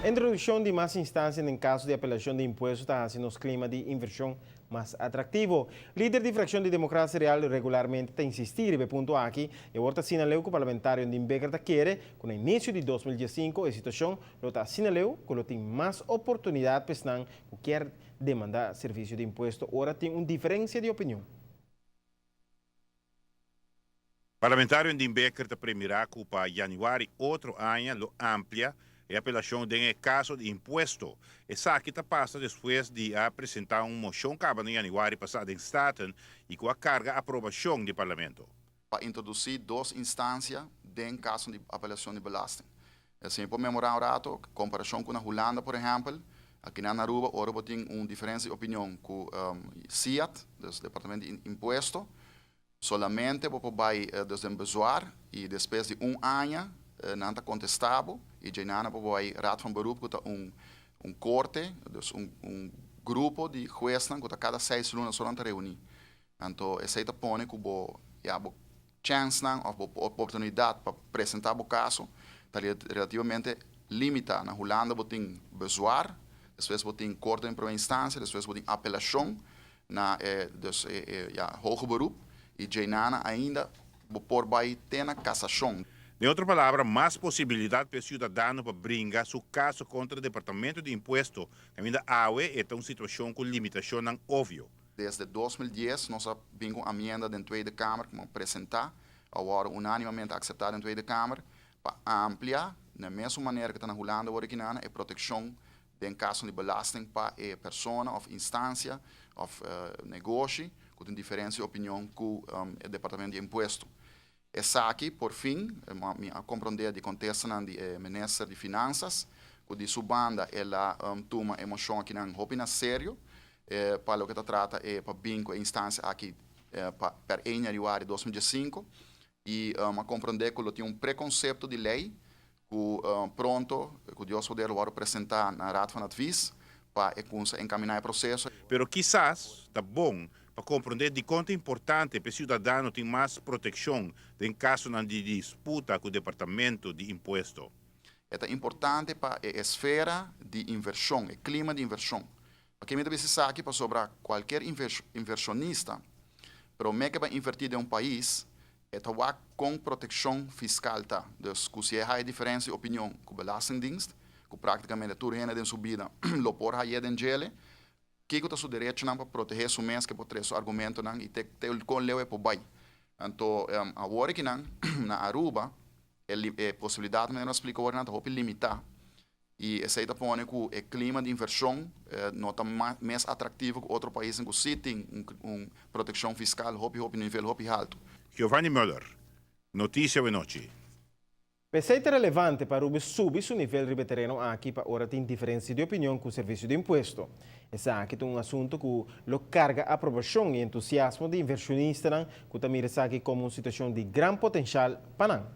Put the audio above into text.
A introducción de más instancias en caso de apelación de impuestos está haciendo un clima de inversión más atractivo. Líder de fracción de Democracia Real regularmente te insistir en punto aquí y ahora sinaleu que o parlamentario de Imbeker quiere con el inicio de 2015 a situación lo está sinaleu que lo tiene más oportunidad para cualquier demanda servicio de impuestos ahora tiene una diferencia de opinión. Parlamentário de Imbeker te primeira para januário outro ano lo amplia a apelação de caso de imposto. Essa aqui passa depois de apresentar uma moção que em januário passado em Staten e com a carga aprovação do parlamento. Para introduzir duas instâncias em caso de apelação de belasting. Assim, por memorar um rato, comparação com a Holanda, por exemplo, aqui na Aruba, agora tem uma diferença de opinião com SIAT, do Departamento de Imposto, solamente vai desde um bezwaar e depois de ano, não está contestável e já não vai raad van beroep que corte, dus grupo de jueces que cada 6 lunas só te reunir. Então, esse te põe que a chance ou oportunidade para apresentar o caso está relativamente limitada. Na Holanda tem bezwaar, depois tem corte em primeira instância, depois tem apelação na hoger beroep e já ainda por vai ter na cassação. De outra palavra, mais possibilidade para o cidadão para brincar seu caso contra o Departamento de Imposto, que ainda há uma situação com limitação não óbvio. Desde 2010, nós vimos uma emenda da Tweede Kamer que apresentar, agora unanimemente aceitada na Tweede Kamer, para ampliar, da mesma maneira que está na Holanda, a proteção em caso de belasting para a pessoa ou instância ou negócio com uma diferença de opinião com o Departamento de Imposto. Essa aqui, por fim, a compreender de contexto do Ministério de Finanças, que de sua banda ela toma emoção aqui não roupa sério, para o que trata para bem com a instância aqui para 1 de januário de 2015 e a compreender que ele tem preconceito de lei que pronto, que Deus poder apresentar na Raad van Advies para encaminhar o processo. Pero quizás está bom para compreender de quanto é importante para o cidadão ter mais proteção em caso de disputa com o Departamento de Imposto. É importante para a esfera de inversão, o clima de inversão. Porque muitas vezes aqui para sobre qualquer inversionista, pero o que vai invertir em país, é com proteção fiscal. Tá? Então, se há diferença de opinião com o Belastingdienst, que praticamente tudo é subida, lo por aí é gele, que está seu direito para proteger seu mês que pode ter seu argumento e ter com leu é por baixo. Então, agora que na Aruba, a possibilidade, mas não explico agora nada, é limitar. E esse aí põe que o clima de inversão não está mais atrativo que outro país em que se tem uma proteção fiscal no nível alto. Giovanni Müller, Notícia de Noite. Receita relevante para subir seu nível de veterano aqui para ora tem diferença de opinião com o serviço de imposto. Essa aqui é um assunto que lo carga aprovação e entusiasmo de inversionista que também aqui como uma situação de grande potencial para